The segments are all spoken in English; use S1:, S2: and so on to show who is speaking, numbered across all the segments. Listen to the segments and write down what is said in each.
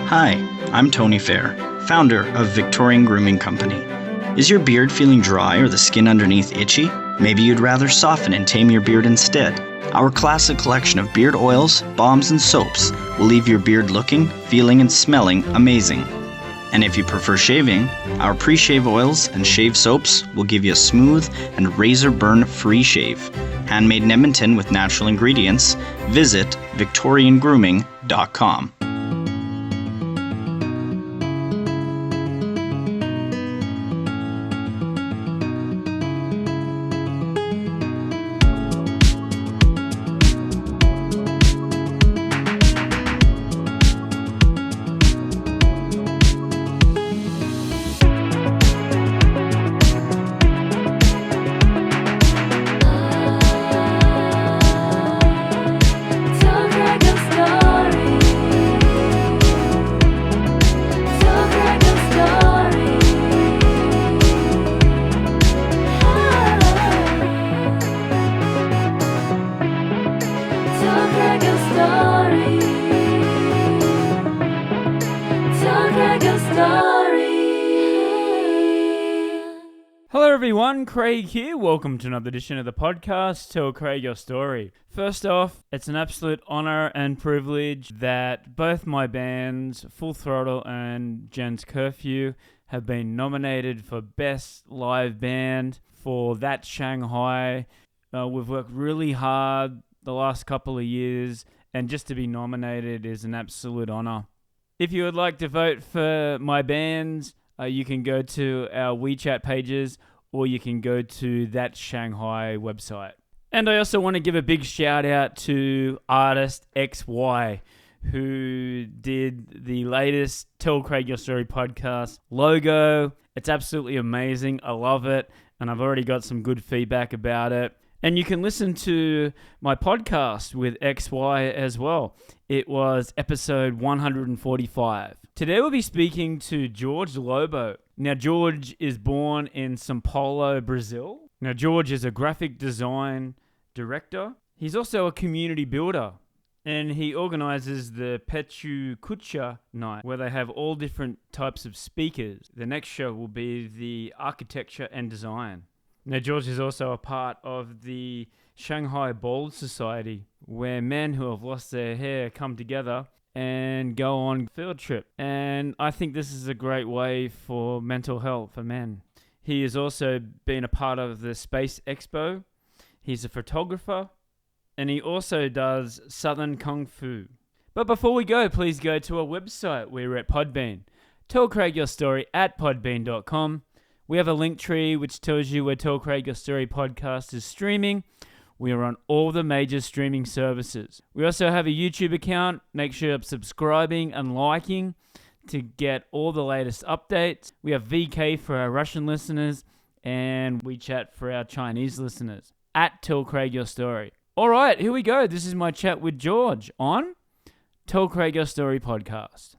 S1: Hi, I'm Tony Fair, founder of Victorian Grooming Company. Is your beard feeling dry or the skin underneath itchy? Maybe you'd rather soften and tame your beard instead. Our classic collection of beard oils, balms, and soaps will leave your beard looking, feeling, and smelling amazing. And if you prefer shaving, our pre-shave oils and shave soaps will give you a smooth and razor burn-free shave. Handmade in Edmonton with natural ingredients. Visit victoriangrooming.com.
S2: Hello everyone, Craig here. Welcome to another edition of the podcast, Tell Craig Your Story. First off, it's an absolute honor and privilege that both my bands, Full Throttle and Jen's Curfew, have been nominated for Best Live Band for That Shanghai. We've worked really hard the last couple of years, and just to be nominated is an absolute honor. If you would like to vote for my bands, you can go to our WeChat pages or you can go to that Shanghai website. And I also want to give a big shout out to artist XY, who did the latest Tell Craig Your Story podcast logo. It's absolutely amazing. I love it. And I've already got some good feedback about it. And you can listen to my podcast with XY as well. It was episode 145. Today we'll be speaking to George Lobo. Now, George is born in Sao Paulo, Brazil. Now, George is a graphic design director. He's also a community builder. And he organizes the PechaKucha Night, where they have all different types of speakers. The next show will be the architecture and design. Now, George is also a part of the Shanghai Bald Society, where men who have lost their hair come together and go on field trip. And I think this is a great way for mental health for men. He has also been a part of the Space Expo. He's a photographer, and he also does Southern Kung Fu. But before we go, please go to our website. We're at Podbean. Tell Craig Your Story at podbean.com. We have a link tree which tells you where Tell Craig Your Story podcast is streaming. We are on all the major streaming services. We also have a YouTube account. Make sure you're subscribing and liking to get all the latest updates. We have VK for our Russian listeners and WeChat for our Chinese listeners. At Tell Craig Your Story. All right, here we go. This is my chat with George on Tell Craig Your Story podcast.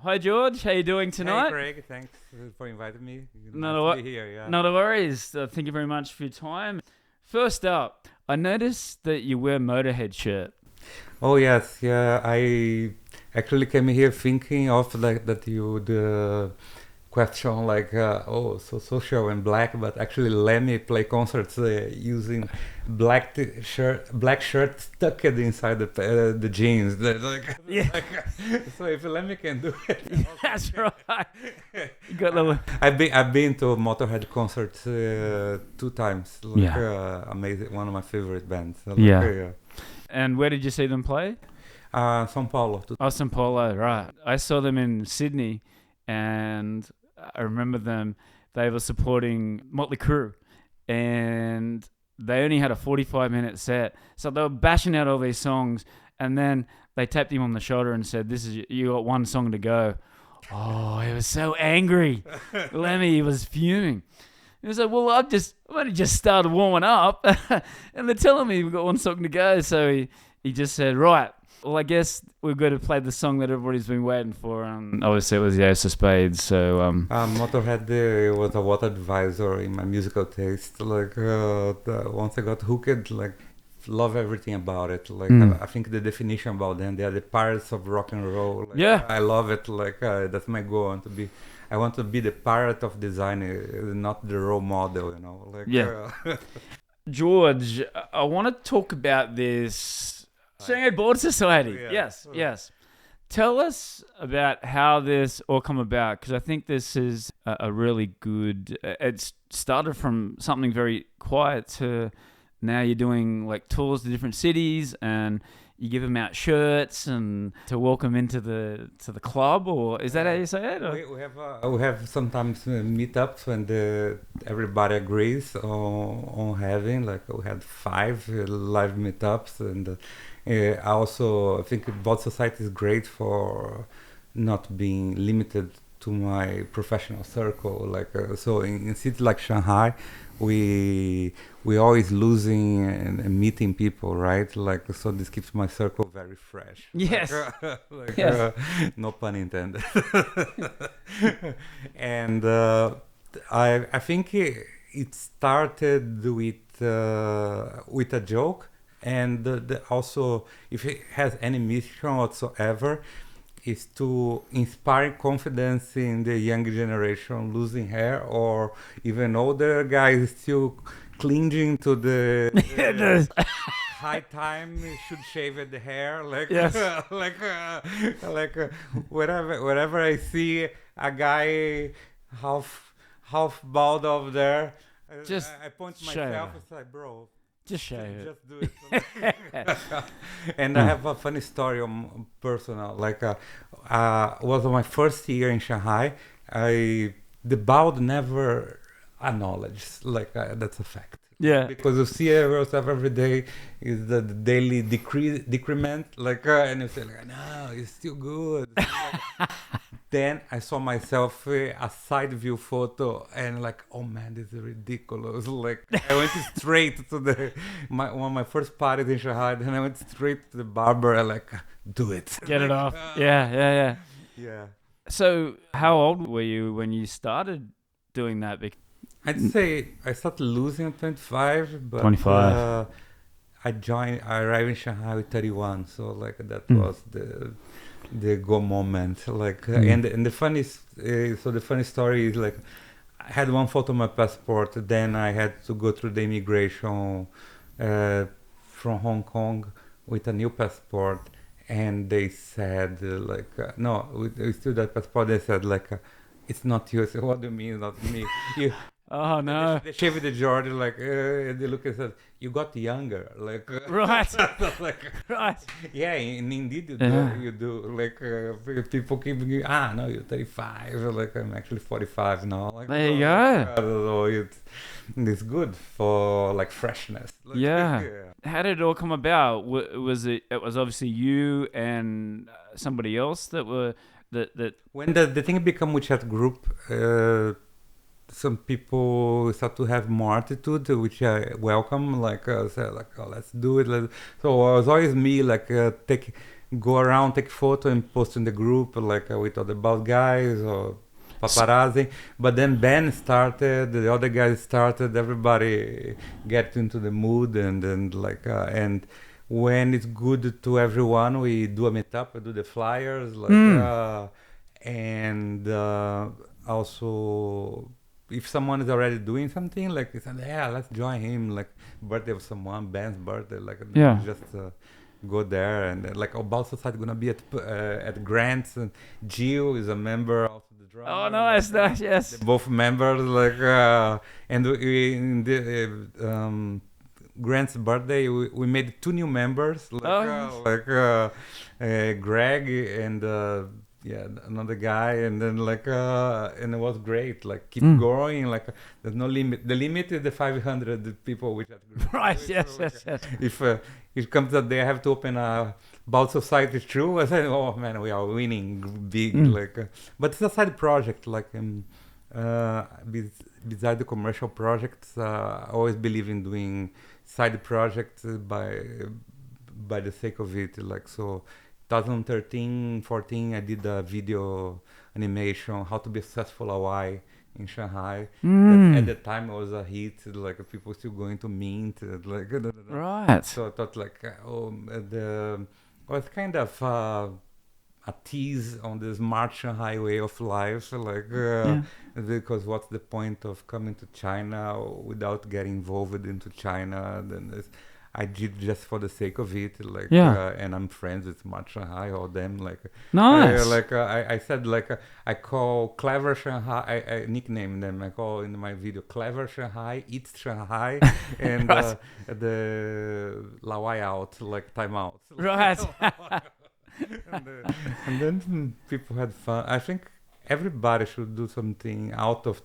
S2: Hi George, how you doing tonight?
S3: Hey Craig, thanks for inviting me.
S2: Not
S3: Nice to be here, yeah.
S2: Not a worries. Thank you very much for your time. First up, I noticed that you wear Motorhead shirt.
S3: Oh yes, yeah. I actually came here thinking of that you would question so social and black, but actually let me play concerts using black shirt stuck inside the jeans.
S2: Yeah.
S3: So if Lemmy can do it,
S2: That's right. You got the
S3: I've been to Motorhead concerts 2 times. Amazing, one of my favorite bands.
S2: Yeah. And where did you see them play?
S3: Sao Paulo.
S2: Oh, Sao Paulo, right. I saw them in Sydney, and I remember them. They were supporting Motley Crue, and they only had a 45-minute set. So they were bashing out all these songs, and then they tapped him on the shoulder and said, you got 1 song to go. Oh, he was so angry. Lemmy was fuming. He was like, well, I've only just started warming up, and they're telling me we've got 1 song to go. So he just said, right, Well, I guess we've got to play the song that everybody's been waiting for. Obviously, it was the Ace of Spades. So,
S3: Motorhead was a what advisor in my musical taste. Like once I got hooked, like love everything about it. Like I think the definition about them, they are the pirates of rock and roll. Like,
S2: Yeah.
S3: I love it. Like that's my goal. I want to be the pirate of design, not the role model. You know. Like
S2: Yeah. George, I want to talk about this Shanghai Bald Society.
S3: Yeah.
S2: Yes. Tell us about how this all come about, because I think this is a really good. It's started from something very quiet to now you're doing like tours to different cities and you give them out shirts and to welcome into the club, or is that how you say it?
S3: We have sometimes meetups when everybody agrees on having, like we had 5 live meetups, and I think Bald Society is great for not being limited to my professional circle. Like so in cities like Shanghai, we always losing and meeting people, right? Like so this keeps my circle very fresh.
S2: Yes.
S3: Like,
S2: Yes.
S3: No pun intended. And I think it started with a joke, and also if it has any mission whatsoever, is to inspire confidence in the young generation losing hair, or even older guys still clinging to the high time should shave the hair. Like,
S2: Yes.
S3: wherever I see a guy half bald over there,
S2: Just
S3: I point to
S2: shave
S3: myself.
S2: it.
S3: It's like, bro,
S2: Just show it.
S3: just do it. And I have a funny story on personal. Like, was my first year in Shanghai. The bald never acknowledged. Like, that's a fact.
S2: Yeah.
S3: Because you see yourself every day is the daily decrement. Like, and you say, like, no, it's still good. Then I saw myself a side view photo and like, oh man, this is ridiculous. Like I went straight to one of my first parties in Shanghai. Then I went straight to the barber and like, do it.
S2: Get it off. Yeah.
S3: Yeah.
S2: So, how old were you when you started doing that?
S3: I'd say I started losing at 25, but
S2: 25.
S3: I arrived in Shanghai with 31. So like that was the go moment. Like and the funny story is like I had one photo of my passport, then I had to go through the immigration from Hong Kong with a new passport, and they said no, we still that passport. They said like it's not you. I said, what do you mean not me? You,
S2: Oh no!
S3: They shaved the Jordan, like they look and said, "You got younger." Like
S2: Right.
S3: like,
S2: Right.
S3: yeah, and indeed you
S2: Yeah.
S3: you do. Like people keep going, no, you're 35. Like I'm actually 45 now. Like,
S2: There you go.
S3: I don't know. It's good for like freshness. Like,
S2: Yeah. How did it all come about? Was it? It was obviously you and somebody else that were that.
S3: When the thing become WeChat group, some people start to have more attitude, which I welcome. Like say like, oh, let's do it. So it was always me like go around, take photo and post in the group like with other bald guys or paparazzi. But then Ben started, the other guys started, everybody get into the mood, and then like and when it's good to everyone, we do a meetup, we do the flyers, like and also if someone is already doing something, like they said, yeah, let's join him, like birthday of someone, Ben's birthday, like
S2: Yeah.
S3: just go there, and like Bald Society gonna be at Grant's, and Gio is a member of the drama.
S2: Oh, nice, nice, yes.
S3: They're both members, like and we, in the Grant's birthday, we made 2 new members, like Greg and another guy, and then like and it was great, like keep growing, like there's no limit. The limit is the 500 people which
S2: Right. Yes.
S3: if it comes that they have to open a Bald Society true, I said, oh man, we are winning big, like but it's a side project, like beside the commercial projects, I always believe in doing side projects by the sake of it. Like, so 2013, 14, I did a video animation, how to be a successful Hawaii in Shanghai. That at the time it was a hit, like people still going to Mint, like
S2: Right.
S3: so I thought like was kind of a tease on the smart Shanghai way of life, like because what's the point of coming to China without getting involved into China? Then I did just for the sake of it, like, and I'm friends with Smart Shanghai, all them, like,
S2: Nice.
S3: I said, like, I call Clever Shanghai, I nickname them, I call in my video Clever Shanghai, It's Shanghai, and the Lawai out, like time out.
S2: Right.
S3: And then people had fun. I think everybody should do something out of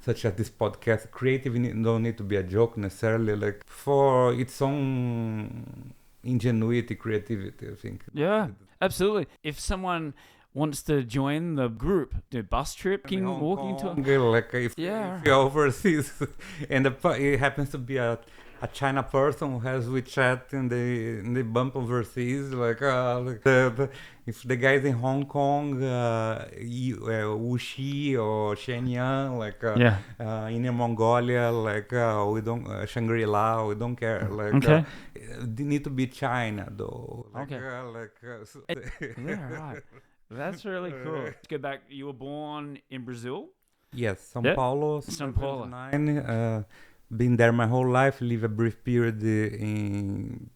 S3: such as this podcast. Creative don't need to be a joke necessarily, like for its own ingenuity, creativity, I think.
S2: Yeah, absolutely. If someone wants to join the group, do bus trip, walking to
S3: like if you're overseas and it happens to be a China person who has WeChat and they bump overseas, like if the guys in Hong Kong, Wuxi or Shenyang, like Inner Mongolia, like we don't Shangri-La, we don't care, like they need to be China though. Like,
S2: yeah, right. That's really cool. Let's go back. You were born in Brazil?
S3: Yes, Sao Paulo.
S2: São Paulo.
S3: Been there my whole life. Live a brief period in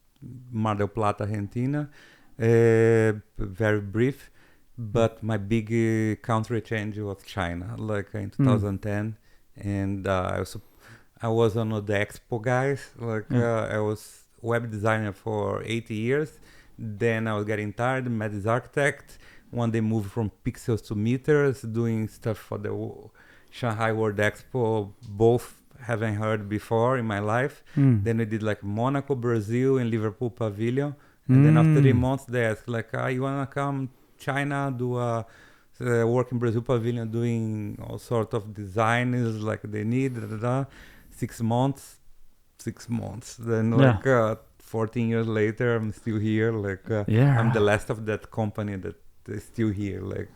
S3: Mar del Plata, Argentina. Very brief, but my big country change was China, like in 2010, and I was one of the expo guys. Like I was web designer for 8 years. Then I was getting tired. Met this architect. One day moved from pixels to meters, doing stuff for the Shanghai World Expo. Both haven't heard before in my life. Then we did like Monaco, Brazil, and Liverpool Pavilion. And then after 3 months, they asked like, you wanna come China, do a work in Brazil Pavilion, doing all sort of designs like they need. 6 months. Then like 14 years later, I'm still here. Like I'm the last of that company that is still here. Like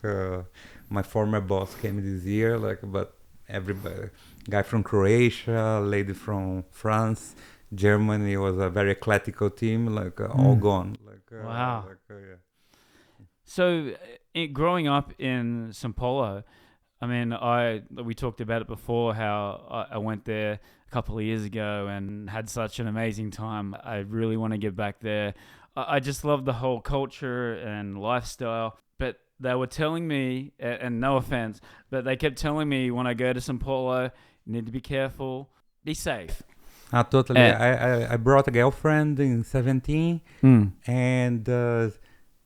S3: my former boss came this year. Like but everybody. Guy from Croatia, lady from France, Germany was a very eclectical team, like all gone. Like,
S2: wow. So, growing up in Sao Paulo, I mean, we talked about it before, how I went there a couple of years ago and had such an amazing time. I really want to get back there. I just love the whole culture and lifestyle. But they were telling me, and no offense, but they kept telling me when I go to Sao Paulo, you need to be careful, be safe.
S3: Totally. I brought a girlfriend in 17, and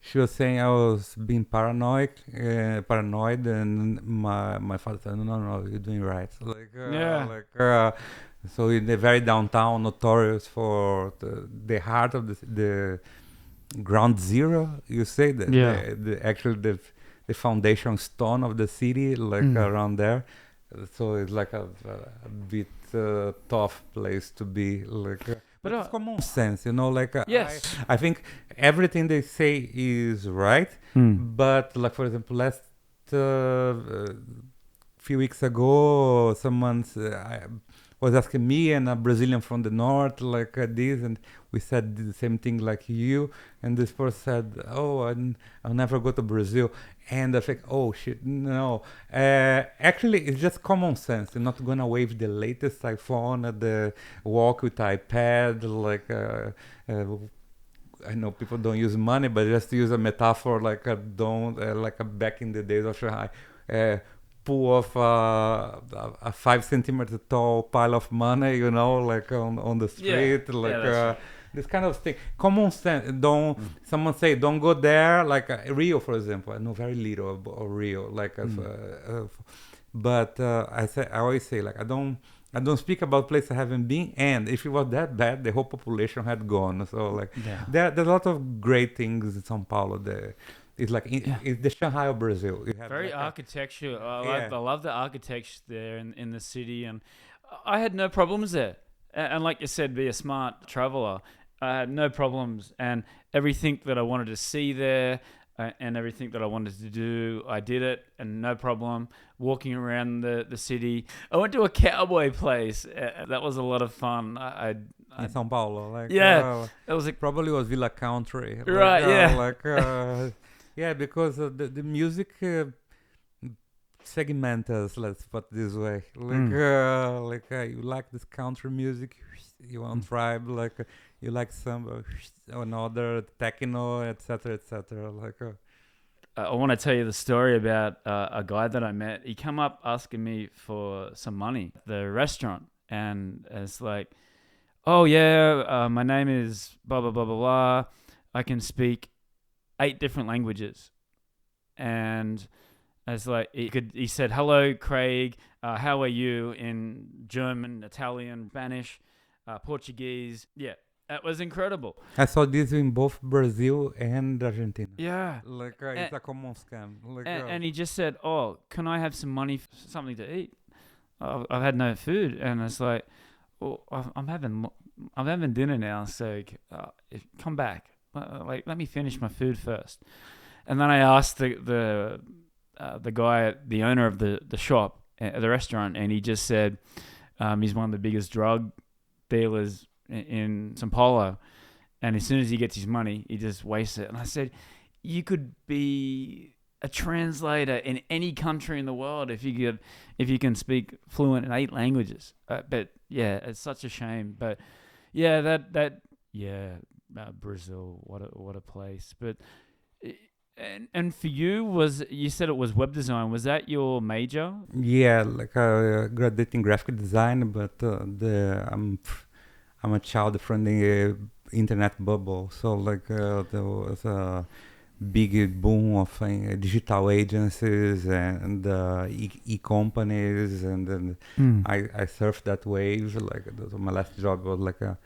S3: she was saying I was being paranoid, and my father said, no, you're doing right. So in the very downtown, notorious for the heart of the ground zero, you say that the foundation stone of the city, like around there. So it's like a bit tough place to be, like. But it's common sense, you know. Like
S2: yes,
S3: I think everything they say is right. But like for example, last few weeks ago, someone was asking me and a Brazilian from the north, like this, and we said the same thing like you. And this person said, "Oh, I'll never go to Brazil." And I think, oh shit, no. Actually, it's just common sense. You're not gonna wave the latest iPhone at the walk with iPad. Like I know people don't use money, but just to use a metaphor, like back in the days of Shanghai. Pull off a 5 centimeter tall pile of money, you know, like on the street, this kind of thing. Common sense. Someone say don't go there, like Rio, for example. I know very little about Rio, like, but I always say like I don't speak about places I haven't been, and if it was that bad, the whole population had gone. So like there's a lot of great things in Sao Paulo. It's like it's the Shanghai of Brazil. You have
S2: very architecture. I love the architecture there in the city, and I had no problems there. And like you said, be a smart traveler. I had no problems, and everything that I wanted to see there, and everything that I wanted to do, I did it, and no problem. Walking around the city, I went to a cowboy place. That was a lot of fun.
S3: In Sao Paulo, like
S2: Yeah, it was like
S3: probably was Villa Country,
S2: right, yeah.
S3: like yeah, because the music segment us, let's put this way, like you like this country music, you want tribe, like you like some another techno, etc., etc. Like
S2: I want to tell you the story about a guy that I met. He come up asking me for some money at the restaurant, and it's like, oh yeah, my name is blah blah blah blah blah. I can speak 8 different languages, and it's like he said, hello Craig, how are you, in German, Italian, Spanish, Portuguese. Yeah, that was incredible.
S3: I saw this in both Brazil and Argentina.
S2: Yeah.
S3: Like it's a common scam. Like,
S2: And he just said, oh, can I have some money for something to eat? I've had no food. And it's like, well, I'm having dinner now, so come back. Like, let me finish my food first. And then I asked the guy, the owner of the shop, the restaurant, and he just said he's one of the biggest drug dealers in Sao Paulo, and as soon as he gets his money, he just wastes it. And I said, you could be a translator in any country in the world if you can speak fluent in 8 languages. But yeah, it's such a shame. But yeah, Brazil, what a place. But and for you, you said it was web design. Was that your major?
S3: yeah, like graduated in graphic design, but I'm a child from the internet bubble, so like there was a big boom of digital agencies and e-companies, and then I surfed that wave. Like my last job was like a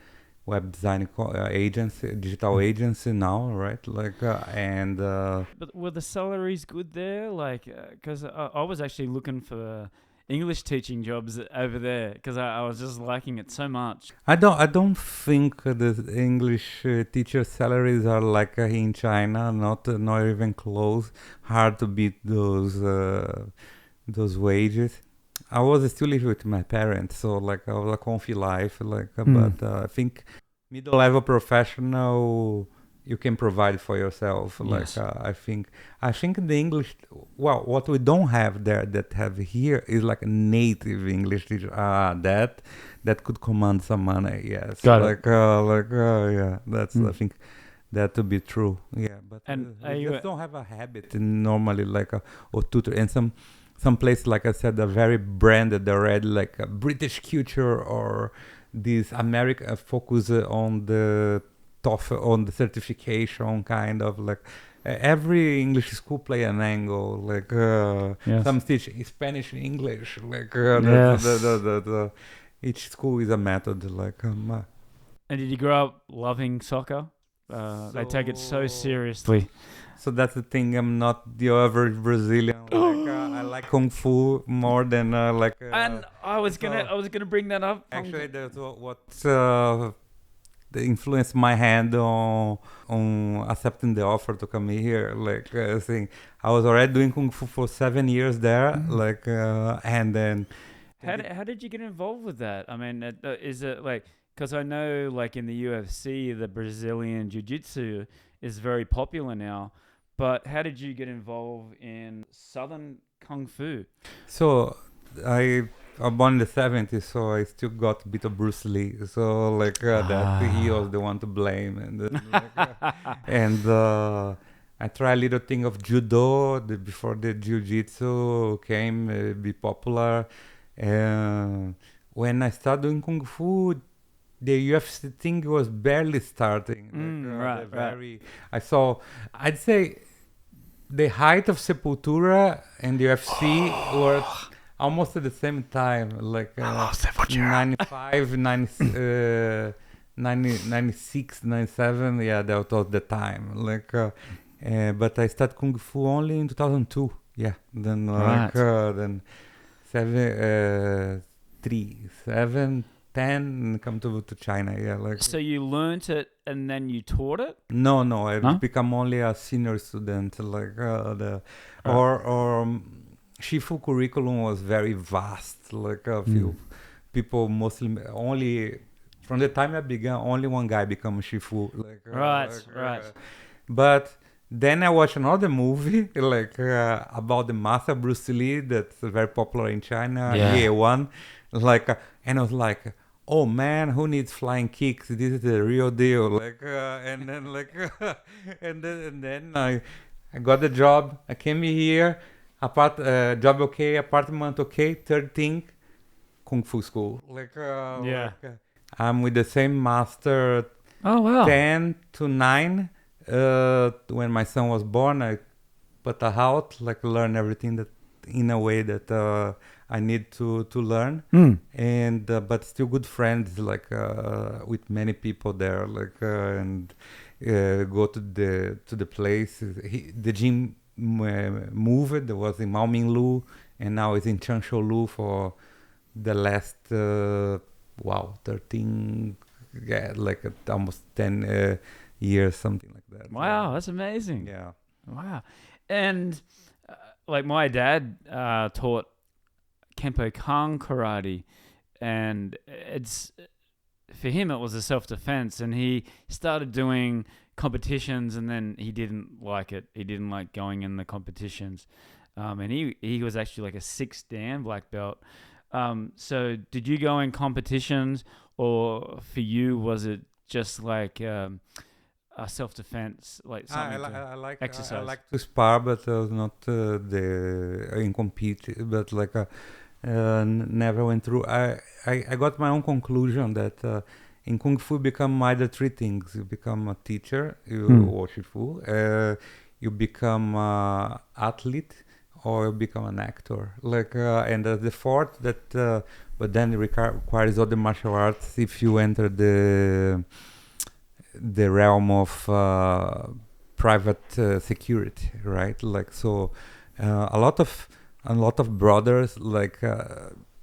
S3: web design agency, digital agency now, right? Like
S2: But were the salaries good there? Like, because I was actually looking for English teaching jobs over there because I was just liking it so much.
S3: I don't think the English teacher salaries are like in China, not even close. Hard to beat those wages. I was still living with my parents, so like I was a comfy life, like but I think middle level professional you can provide for yourself.
S2: Yes.
S3: Like I think the English, well, what we don't have there that have here is like a native English teacher. That could command some money. Yes.
S2: Got
S3: it. Yeah, that's I think that to be true. Yeah, but
S2: And
S3: we
S2: you
S3: just don't have a habit normally like or tutor, and some places, like I said, are very branded already, like a British culture or this American focus on the TOEFL, on the certification, kind of like every English school play an angle, like
S2: Yes.
S3: some teach Spanish and English, like
S2: Yes.
S3: each school is a method, like
S2: And did you grow up loving soccer? They take it so seriously.
S3: So that's the thing. I'm not the average Brazilian. Like, I like kung fu more than like.
S2: And I was gonna bring that up.
S3: Actually, that's what influenced my hand on accepting the offer to come here. Like, I was already doing kung fu for 7 years there. Like, and then.
S2: How did you get involved with that? I mean, is it like, because I know like in the UFC, the Brazilian Jiu-Jitsu is very popular now. But how did you get involved in Southern Kung Fu?
S3: So I'm born in the 70s, so I still got a bit of Bruce Lee. So like that he was the one to blame, and and I tried a little thing of judo before the jiu-jitsu came be popular. When I started doing kung fu, the UFC thing was barely starting.
S2: Right.
S3: I'd say the height of Sepultura and the UFC were almost at the same time, like 95, 96, 97. Yeah, that was the time. Like, but I started Kung Fu only in 2002. Yeah, then
S2: Right.
S3: then 7, 10 and come to China. Yeah, like
S2: So you learnt it and then you taught it?
S3: no, I
S2: No?
S3: become only a senior student. Like
S2: Right.
S3: or Shifu curriculum was very vast. Like a few people, mostly only from the time I began, only one guy become Shifu. Like
S2: Right.
S3: but then I watched another movie like about the master Bruce Lee that's very popular in China,
S2: Yeah.
S3: Year One, like and I was like, oh man, who needs flying kicks? This is the real deal. Like and then like and then I got the job. I came here, job okay, apartment okay, third thing, kung fu school. Like
S2: Yeah.
S3: I'm with the same master
S2: Oh, wow.
S3: 10 to 9 when my son was born. I put a out, like learn everything that in a way that I need to learn, and but still good friends, like with many people there, like and go to the place. The gym moved. There was in Maominglu, and now it's in Changshoulu for the last 13, yeah, like almost 10 years, something like that.
S2: Wow, that's amazing.
S3: Yeah.
S2: Wow. And like my dad taught Kempo Kang karate, and it's for him it was a self-defense, and he started doing competitions, and then he didn't like it. He didn't like going in the competitions. And he was actually like a 6th Dan black belt. So did you go in competitions, or for you was it just like a self-defense, like something
S3: I like
S2: exercise?
S3: I like to spar, but not in compete. But like never went through. I got my own conclusion that in Kung Fu you become either three things: you become a teacher, or Shifu, you become athlete, or you become an actor. Like and the fourth that, but then it requires other martial arts if you enter the realm of private security, right? Like so, a lot of brothers like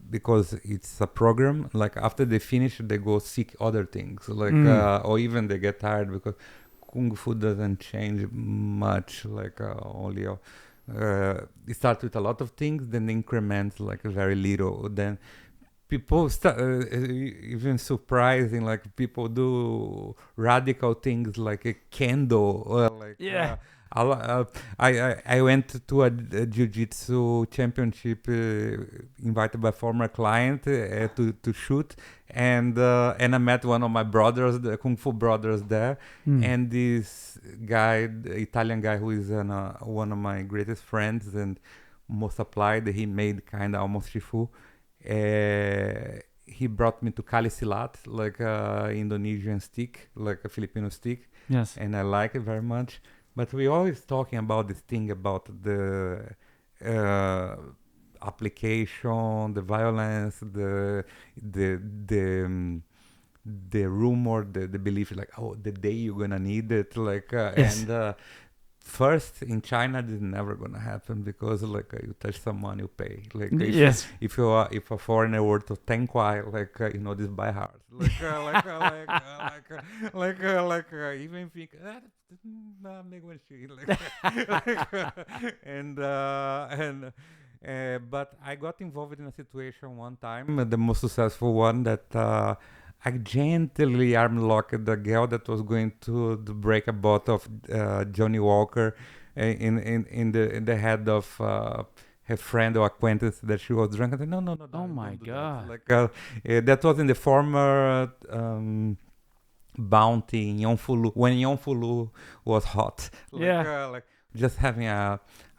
S3: because it's a program. Like after they finish, they go seek other things, like or even they get tired because kung fu doesn't change much. Like only. It starts with a lot of things, then increments like very little. Then people start even surprising, like people do radical things like a kendo or like I went to a jiu-jitsu championship invited by former client to shoot, and I met one of my brothers, the kung fu brothers there, and this guy, the Italian guy who is one of my greatest friends and most applied, he made kind of almost shifu. He brought me to Kali Silat, like Indonesian stick, like a Filipino stick.
S2: Yes.
S3: And I like it very much. But we always talking about this thing about the application, the violence, the rumor, the belief, like, oh, the day you're gonna need it, like,
S2: Yes.
S3: and first in China this is never gonna happen because like you touch someone you pay, like
S2: Yes.
S3: if a foreigner were to 10 kwai, like this by heart, like even think but I got involved in a situation one time, the most successful one, that I gently arm locked the girl that was going to break a bottle of Johnny Walker in the head of her friend or acquaintance that she was drunk. I said, no,
S2: Oh my
S3: don't do
S2: God.
S3: that. Like that was in the former Bounty in Yonfulu, when Yonfulu was hot. Like just having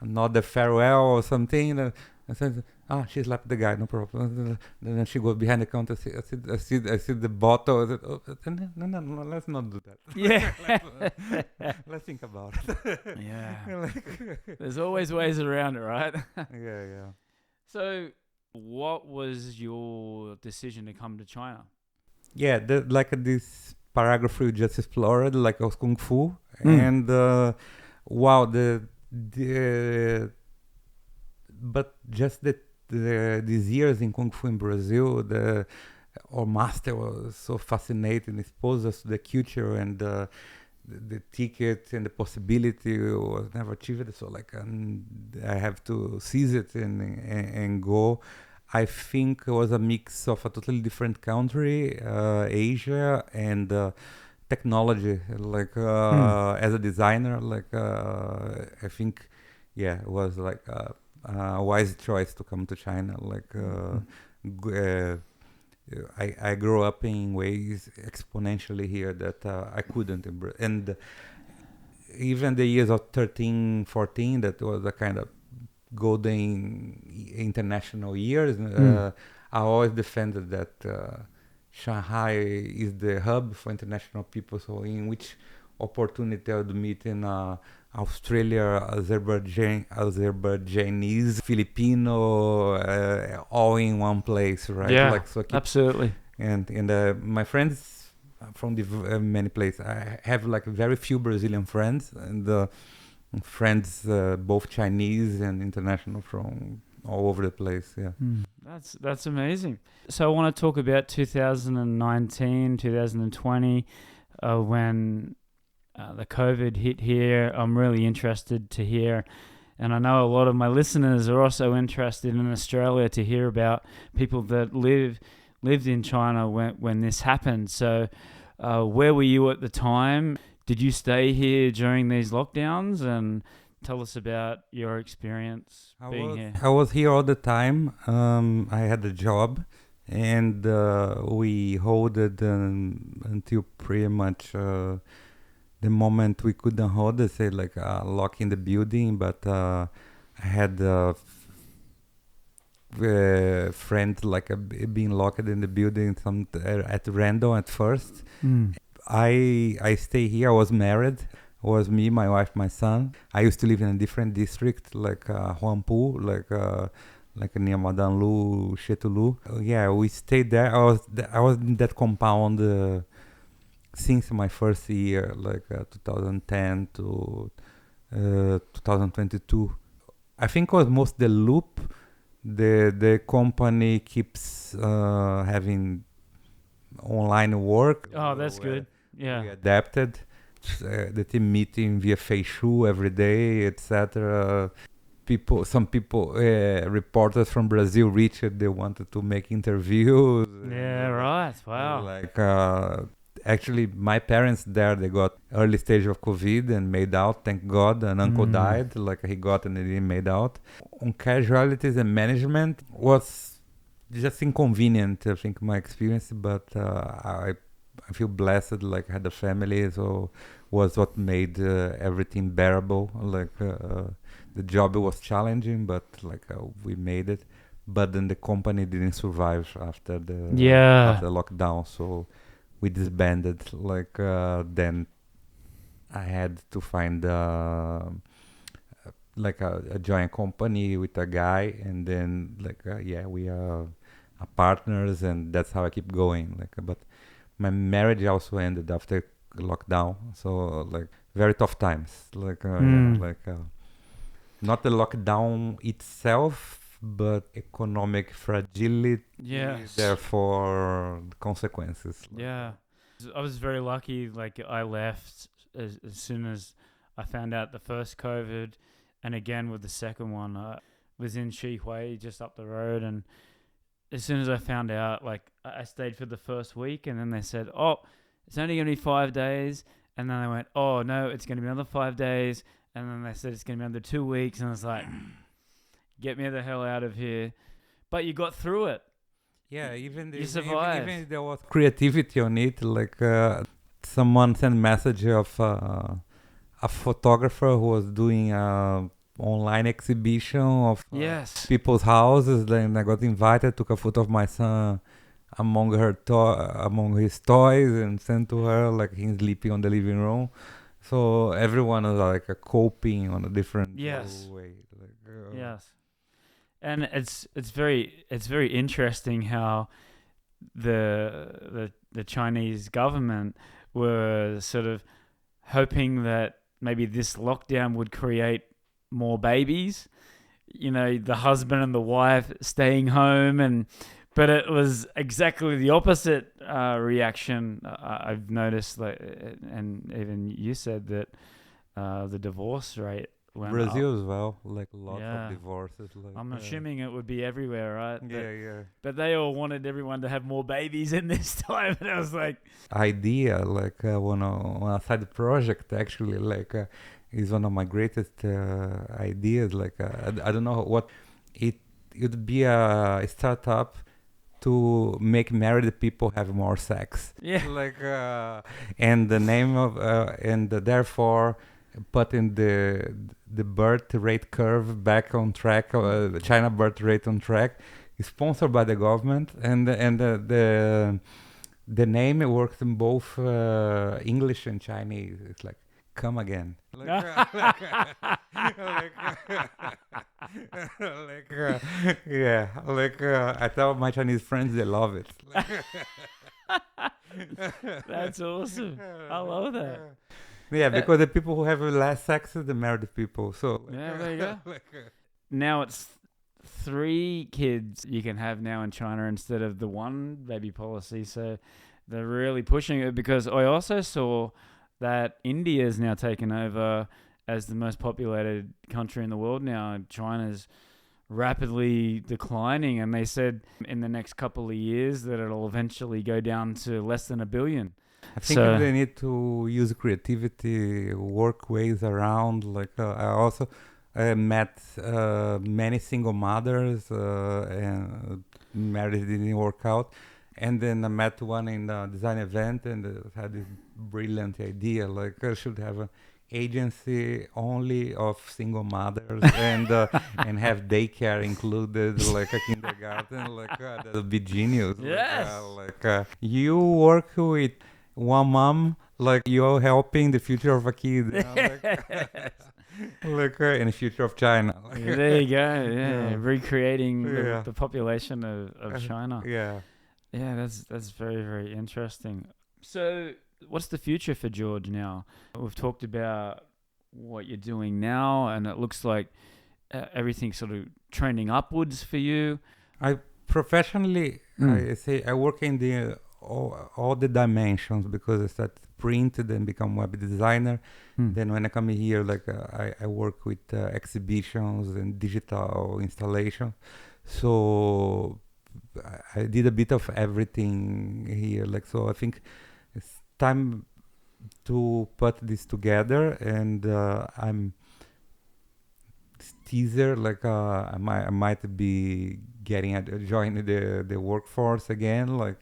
S3: another farewell or something. I said, she slapped the guy, no problem. Then she goes behind the counter. I see the bottle. I said, no, let's not do that.
S2: Yeah.
S3: Let's think about it.
S2: Yeah. There's always ways around it, right?
S3: Yeah.
S2: So, what was your decision to come to China?
S3: Yeah, like this paragraph you just explored, like of Kung Fu. And wow, but just these years in Kung Fu in Brazil, our master was so fascinating, exposed us to the culture and the ticket and the possibility was never achieved. So like I have to seize it and go. I think it was a mix of a totally different country, Asia, and technology. Like as a designer, like I think, yeah, it was like a wise choice to come to China. Like I grew up in ways exponentially here that I couldn't embrace. And even the years of 13, 14, that was a kind of golden international years. I always defended that Shanghai is the hub for international people. So in which opportunity I would meet in Australia, Azerbaijanese, Filipino, all in one place, right?
S2: Yeah,
S3: like, so
S2: absolutely.
S3: And my friends from the many places. I have like very few Brazilian friends, and friends both Chinese and international from all over the place. Yeah.
S2: That's amazing. So I want to talk about 2019, 2020, when the COVID hit here. I'm really interested to hear, and I know a lot of my listeners are also interested in Australia to hear about people that lived in China when this happened. So where were you at the time? Did you stay here during these lockdowns? And tell us about your experience being here.
S3: I was here all the time. I had a job, and we hold it until pretty much the moment we couldn't hold it, say like lock in the building. But I had friends like being locked in the building at random at first. I stay here. I was married. It was me, my wife, my son. I used to live in a different district, like Huangpu, like near Madan Lu, Shetulu. Yeah, we stayed there. I was in that compound since my first year, like 2010 to 2022. I think it was most the loop. The company keeps having online work.
S2: Oh, that's good. Yeah.
S3: We adapted. The team meeting via Feishu every day, etc. Some people, reporters from Brazil reached. They wanted to make interviews.
S2: Yeah, right. Wow.
S3: Like actually, my parents there, they got early stage of COVID and made out. Thank God, an uncle died. Like he got and he didn't made out. On casualties and management was just inconvenient. I think my experience, but I feel blessed. Like I had a family, so was what made everything bearable. Like the job was challenging, but like we made it. But then the company didn't survive after the lockdown, so we disbanded. Like then I had to find like a joint company with a guy, and then like we are partners, and that's how I keep going. Like but my marriage also ended after lockdown, so like very tough times. Like not the lockdown itself, but economic fragility.
S2: Yes.
S3: Therefore, consequences.
S2: Yeah, I was very lucky. Like I left as soon as I found out the first COVID, and again with the second one. I was in Shanghai, just up the road, and as soon as I found out, like I stayed for the first week, and then they said, "Oh, it's only going to be 5 days," and then they went, "Oh no, it's going to be another 5 days," and then they said it's going to be under 2 weeks, and I was like, "Get me the hell out of here!" But you got through it.
S3: Yeah, even
S2: survived.
S3: there was creativity on it. Like someone sent message of a photographer who was doing a online exhibition of people's houses. Then I got invited, took a photo of my son among his toys, and sent to her, like he's sleeping on the living room. So everyone was like coping on a different way. Like,
S2: yes. And it's very interesting how the Chinese government were sort of hoping that maybe this lockdown would create more babies. You know, the husband and the wife staying home and But it was exactly the opposite reaction. I've noticed, like, and even you said that the divorce rate went up.
S3: Brazil as well, like lots
S2: Yeah.
S3: of divorces. Like,
S2: I'm assuming it would be everywhere, right?
S3: Yeah.
S2: But they all wanted everyone to have more babies in this time, and I was like,
S3: Idea, like one a side project actually, like is one of my greatest ideas. Like I don't know what it would be a startup to make married people have more sex.
S2: yeah,
S3: Like and the name of and therefore putting the birth rate curve back on track, China birth rate on track, is sponsored by the government, and the name works in both English and Chinese. It's like come again. Like, yeah, like I tell my Chinese friends, they love it.
S2: that's awesome. I love that.
S3: Yeah, because the people who have less sex are the married people. So
S2: Yeah, there you go. Now it's 3 kids you can have now in China instead of the 1 baby policy. So they're really pushing it, because I also saw that India is now taken over as the most populated country in the world now. China's rapidly declining, and they said in the next couple of years that it'll eventually go down to less than 1 billion.
S3: I think
S2: So-
S3: they need to use creativity, work ways around. Like I also met many single mothers and marriage didn't work out. And then I met one in a design event and had this brilliant idea. Like I should have an agency only of single mothers and have daycare included, like a kindergarten. Like that would be genius.
S2: Yes.
S3: Like you work with one mom, like you're helping the future of a kid. You know, like in the future of China. Like,
S2: There you go. Yeah,
S3: Yeah.
S2: recreating
S3: Yeah.
S2: the population of China.
S3: yeah.
S2: Yeah, that's very, very interesting. So, what's the future for George now? We've talked about what you're doing now, and it looks like everything's sort of trending upwards for you.
S3: Professionally,
S2: Mm.
S3: I say I work in the all the dimensions, because I started print, then become web designer.
S2: Hmm.
S3: Then when I come here, like I work with exhibitions and digital installation. So I did a bit of everything here. Like so, I think it's time to put this together, and I'm teaser, like I might be joining the workforce again. Like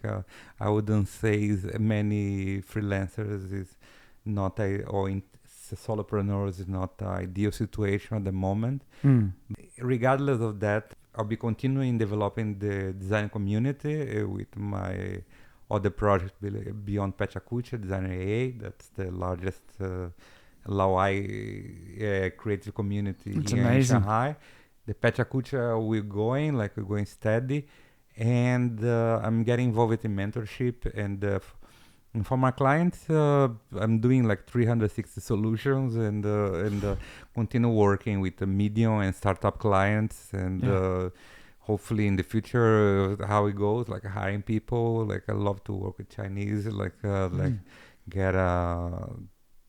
S3: I wouldn't say many freelancers is not solopreneurs is not an ideal situation at the moment.
S2: Hmm.
S3: Regardless of that, I'll be continuing developing the design community with my other projects beyond PechaKucha, Designer AA. That's the largest Laoai creative community
S2: That's
S3: here
S2: amazing.
S3: in Shanghai. The PechaKucha we're going steady, and I'm getting involved in mentorship, and for my clients, I'm doing like 360 solutions, and continue working with the medium and startup clients, and
S2: Yeah.
S3: hopefully in the future how it goes, like hiring people. Like I love to work with Chinese, like get a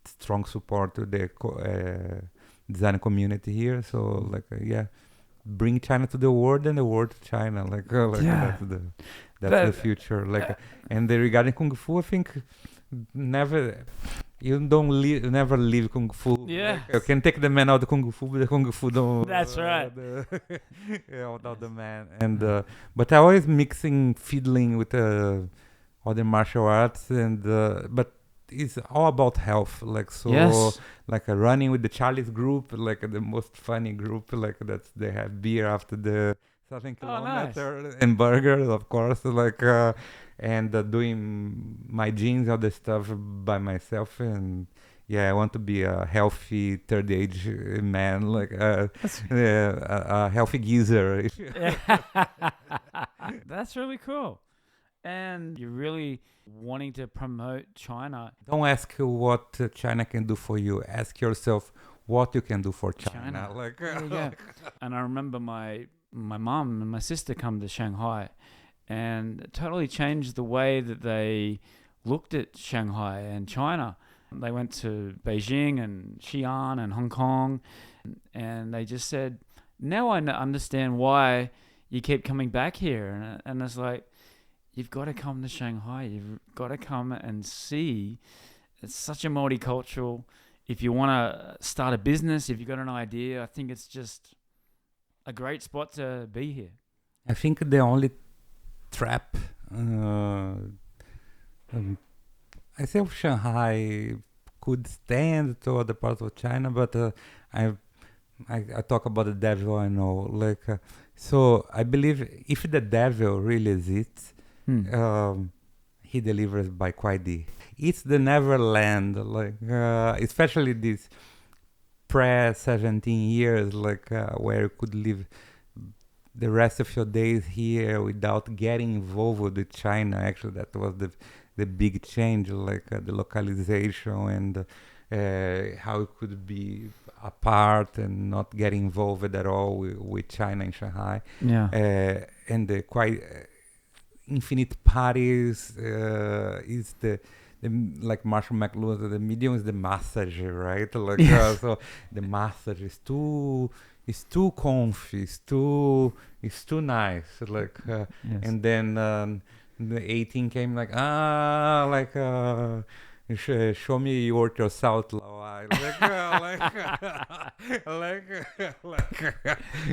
S3: strong support to the design community here. So bring China to the world and the world to China.
S2: Yeah.
S3: That's the future. And regarding Kung Fu, I think never never leave Kung Fu.
S2: Yeah.
S3: You can take the man out of the Kung Fu, but the Kung Fu don't.
S2: That's right.
S3: Without the man. And but I always mixing fiddling with other martial arts, and but it's all about health.
S2: Yes.
S3: Like running with the Charlie's group, like the most funny group, like they have beer after the 7
S2: Oh, nice.
S3: kilometer and burgers, of course, and doing my jeans, all the stuff by myself. And I want to be a healthy third age man, like a healthy geezer.
S2: That's really cool. And you're really wanting to promote China.
S3: Don't ask what China can do for you. Ask yourself what you can do for China.
S2: There you go. And I remember my mom and my sister come to Shanghai, and it totally changed the way that they looked at Shanghai and China. They went to Beijing and Xi'an and Hong Kong, and they just said, now I understand why you keep coming back here. And it's like, you've got to come to Shanghai. You've got to come and see. It's such a multicultural. If you want to start a business, if you've got an idea, I think it's just a great spot to be here.
S3: I think the only trap I think Shanghai could stand to other parts of China, but I talk about the devil. I know, so I believe if the devil really exists, he delivers by Kuai. It's the Neverland, especially this pre-17 years, where you could live the rest of your days here without getting involved with China. Actually, that was the big change, the localization and how it could be apart and not get involved at all with China and Shanghai.
S2: Yeah.
S3: And the quite infinite parties is the like Marshall McLuhan, the medium is the massage, right? So the massage is too comfy, it's too nice, yes. And then the 18 came show me you work yourself, Lawai.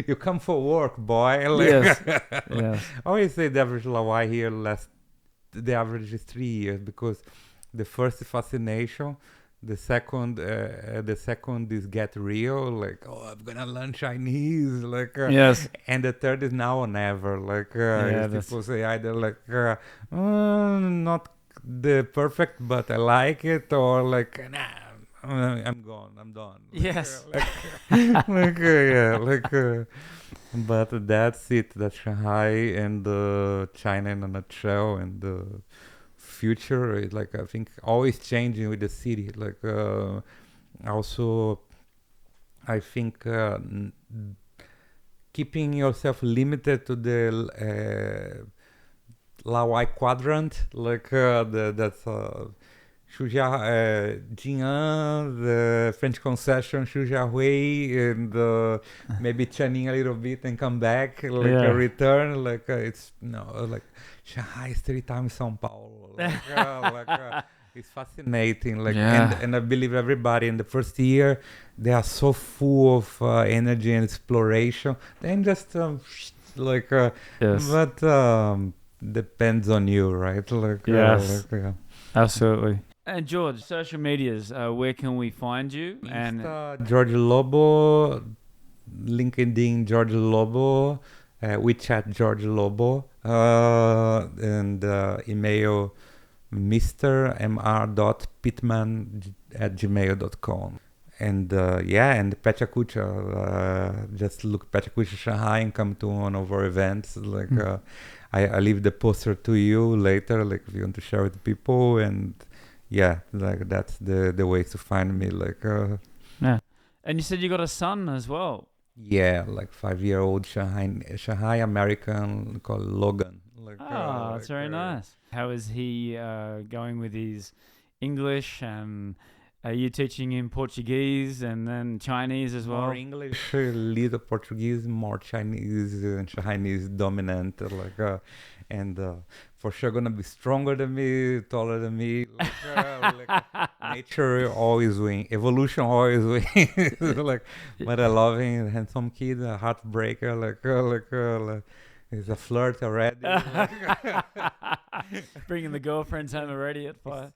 S3: You come for work, boy.
S2: Yes.
S3: I always say the average Lawai here the average is 3 years, because the first is fascination, the second is get real, I'm gonna learn Chinese,
S2: yes.
S3: And the third is now or never, people say either not the perfect, but I like it, or nah, I'm gone, I'm done.
S2: Yes.
S3: But that's it. That's Shanghai and China in a nutshell, and the future is I think always changing with the city. Also, I think keeping yourself limited to the Lawai quadrant, that's Jing'an, the French concession, Xujiahui, and maybe Channing a little bit and come back, a return, it's Shanghai is 3 times Sao Paulo. It's fascinating, and I believe everybody in the first year they are so full of energy and exploration. Then just
S2: yes.
S3: But depends on you, right?
S2: Yes. Absolutely. And George, social medias, where can we find you?
S3: Insta, George Lobo, LinkedIn, George Lobo, WeChat, George Lobo, and email mr.pitman@gmail.com. And and PechaKucha, just look PechaKucha Shanghai and come to one of our events. I leave the poster to you later, if you want to share with people, and that's the way to find me.
S2: Yeah. And you said you got a son as well.
S3: Yeah, 5-year-old Shanghai American called Logan.
S2: That's very nice. How is he going with his English, and are you teaching him Portuguese and then Chinese as well?
S3: More English, little Portuguese, more Chinese, and Chinese dominant. And for sure gonna be stronger than me, taller than me. Nature always wins, evolution always wins. But I love him, handsome kid, a heartbreaker. He's a flirt already.
S2: Bringing the girlfriends home already at 5.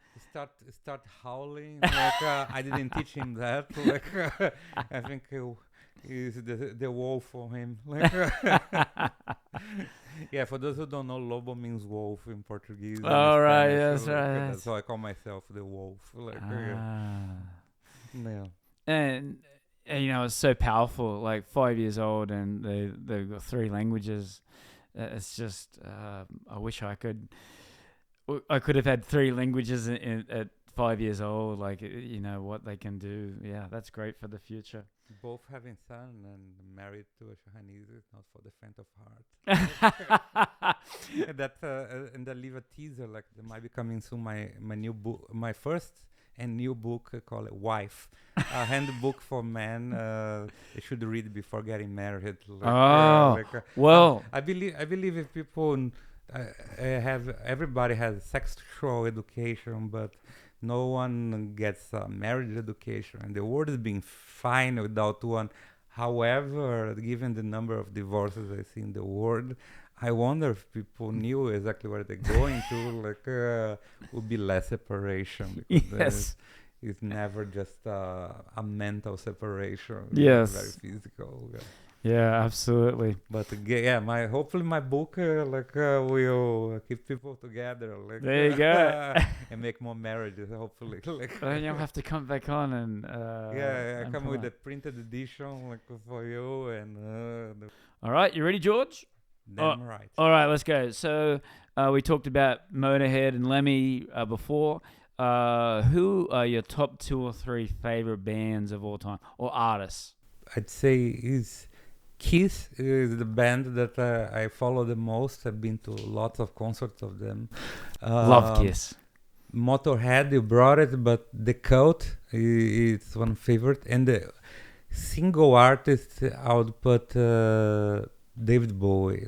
S3: Start howling. I didn't teach him that. I think he's the wolf for him. Yeah, for those who don't know, Lobo means wolf in Portuguese.
S2: Oh, right, yes, right.
S3: That's how I call myself, the wolf.
S2: And it's so powerful. 5 years old, and they've got 3 languages. It's just, I wish I could have had 3 languages at 5 years old, like, what they can do. Yeah, that's great for the future.
S3: Both having son and married to a Chinese is not for the faint of heart. And I leave a teaser, like there might be coming soon my new book, my first and new book called Wife, a handbook for men. They should read before getting married.
S2: Well,
S3: I believe if people everybody has sexual education, but no one gets a marriage education, and the world is being fine without one. However, given the number of divorces I see in the world, I wonder if people knew exactly where they're going to, would be less separation. Because
S2: yes.
S3: it's never just a mental separation.
S2: Yes.
S3: It's very physical. Yeah.
S2: Yeah, absolutely.
S3: But hopefully my book will keep people together.
S2: There you go.
S3: And make more marriages. Hopefully.
S2: Then you'll have to come back on and
S3: I come with the printed edition for you and.
S2: All right, you ready, George?
S3: Damn right.
S2: All right, let's go. So we talked about Motorhead and Lemmy before. Who are your top 2 or 3 favorite bands of all time or artists?
S3: I'd say Kiss is the band that I follow the most. I've been to lots of concerts of them.
S2: Love Kiss.
S3: Motorhead, you brought it, but The Cult is one favorite. And the single artist, I would put David Bowie.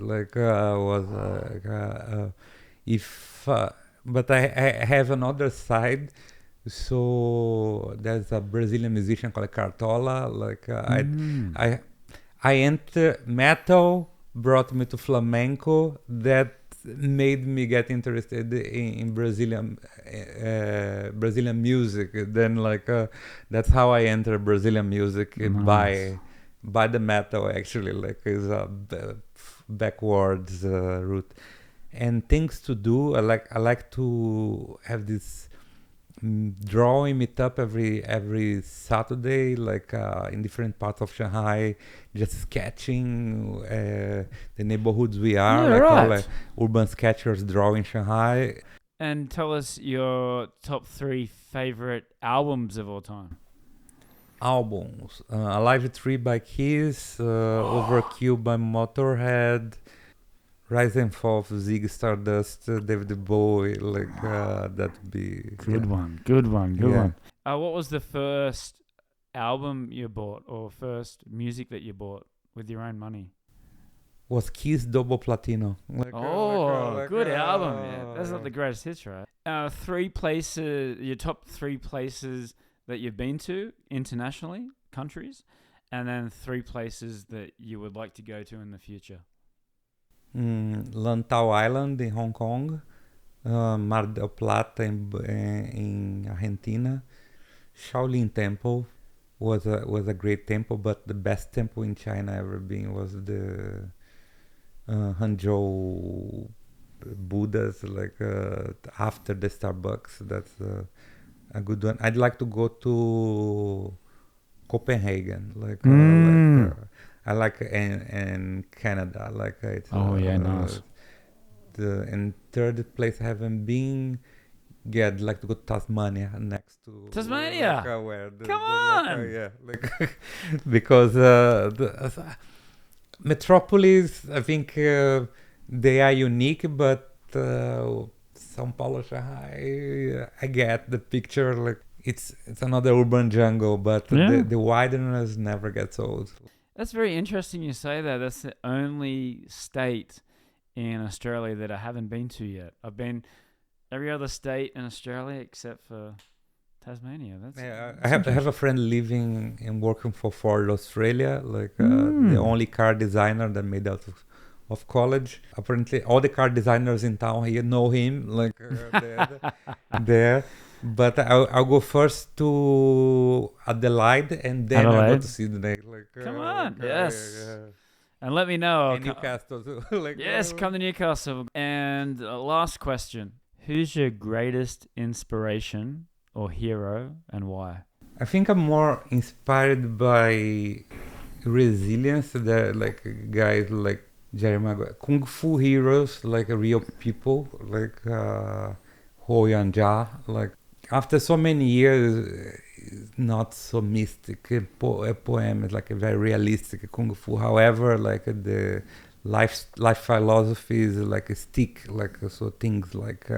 S3: But I have another side. So there's a Brazilian musician called Cartola. I entered metal, brought me to flamenco. That made me get interested in Brazilian music. Then that's how I entered Brazilian music by the metal. Actually, is a backwards route. And things to do. I like to have this drawing meetup every Saturday, in different parts of Shanghai, just sketching the neighborhoods we are,
S2: right.
S3: Urban sketchers drawing Shanghai.
S2: And tell us your top 3 favorite albums of all time.
S3: Albums: Alive 3 by Kiss, Overkill by Motorhead, Rise and Fall of Ziggy Stardust, David Bowie, that'd be...
S2: Good one. What was the first album you bought or first music that you bought with your own money?
S3: Was Kiss Double Platino.
S2: Good album. Yeah. That's not the greatest hits, right? Your top 3 places that you've been to internationally, countries, and then 3 places that you would like to go to in the future.
S3: Lantau Island in Hong Kong, Mar del Plata in Argentina, Shaolin Temple was a great temple, but the best temple in China ever been was the Hangzhou Buddhas, after the Starbucks. That's a good one. I'd like to go to Copenhagen, I like and Canada, it's.
S2: Nice.
S3: And third place I haven't been. Yeah, I'd like to go to Tasmania next to.
S2: Tasmania. Come on.
S3: Because the metropolis, I think they are unique, but Sao Paulo, Shanghai, I get the picture. It's another urban jungle, but the wilderness never gets old.
S2: That's very interesting you say that. That's the only state in Australia that I haven't been to yet. I've been every other state in Australia except for Tasmania.
S3: I have a friend living and working for Ford Australia, the only car designer that made out of college. Apparently, all the car designers in town here know him, there. But I'll go first to Adelaide and then I'll go to Sydney.
S2: Come on, yes. And let me know.
S3: And Newcastle too.
S2: Yes, come to Newcastle. And last question. Who's your greatest inspiration or hero and why?
S3: I think I'm more inspired by resilience, guys like Jerry Maguire. Kung Fu heroes, real people, Ho Yan Jia, after so many years, not so mystic. A poem is like a very realistic kung fu. However, like the life philosophy is like a stick, like so things like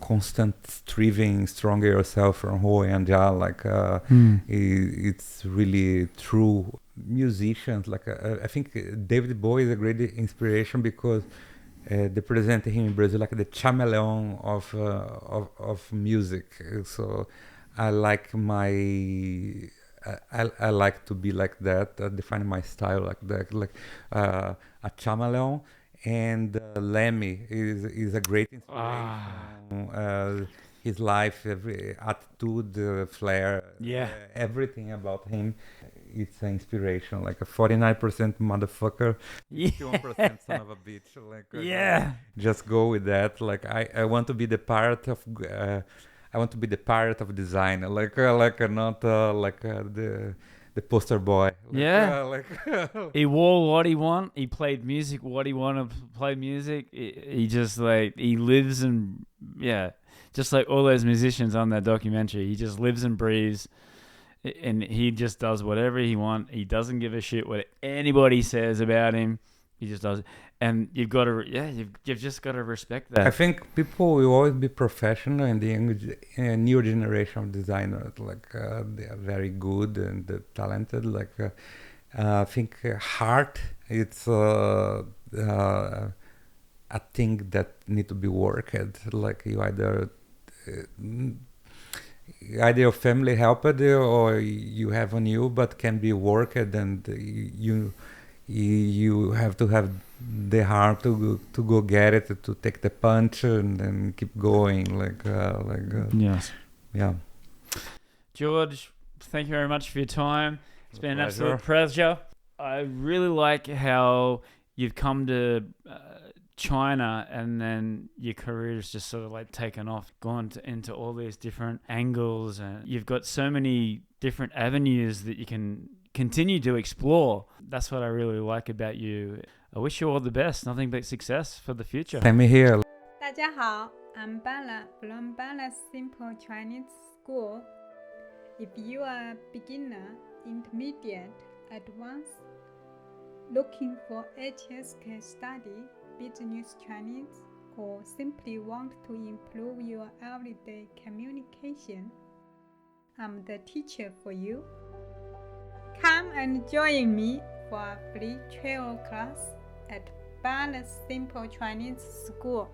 S3: constant striving, stronger yourself from Ho and Ja. Like it's really true. Musicians, like I think David Bowie is a great inspiration because they present him in Brazil like the chameleon of music. So I like I like to be like that. Define my style like that, like a chameleon. And Lemmy is a great inspiration. His life, every attitude, flair, everything about him. It's an inspiration, like a 49% motherfucker, 51% son of a bitch. Like just go with that. Like I want to be the pirate of I want to be the pirate of design. Like not the poster boy. Like,
S2: he wore what he want. He played music what he wanted to play music. He just like he lives and just like all those musicians on that documentary. He just lives and breathes. And he just does whatever he wants. He doesn't give a shit what anybody says about him. He just does. And you've got to, you've just got to respect that.
S3: I think people will always be professional, and the new generation of designers, like they are very good and talented. Like I think heart, it's a thing that need to be worked. Like you either your family helped or you have on you, but can be worked, and you have to have the heart to go get it, to take the punch and then keep going.
S2: Yes.
S3: Yeah.
S2: George, thank you very much for your time. It's been an
S3: Pleasure.
S2: absolute pleasure. I really like how you've come to China, and then your career's just sort of like taken off, gone into all these different angles, and you've got so many different avenues that you can continue to explore. That's what I really like about you. I wish you all the best. Nothing but success for the future.
S3: Same here.
S4: 大家好, I'm Bala from Bala Simple Chinese School. If you are a beginner, intermediate, advanced, looking for HSK study, business Chinese, or simply want to improve your everyday communication, I'm the teacher for you. Come and join me for a free travel class at Bala Simple Chinese School.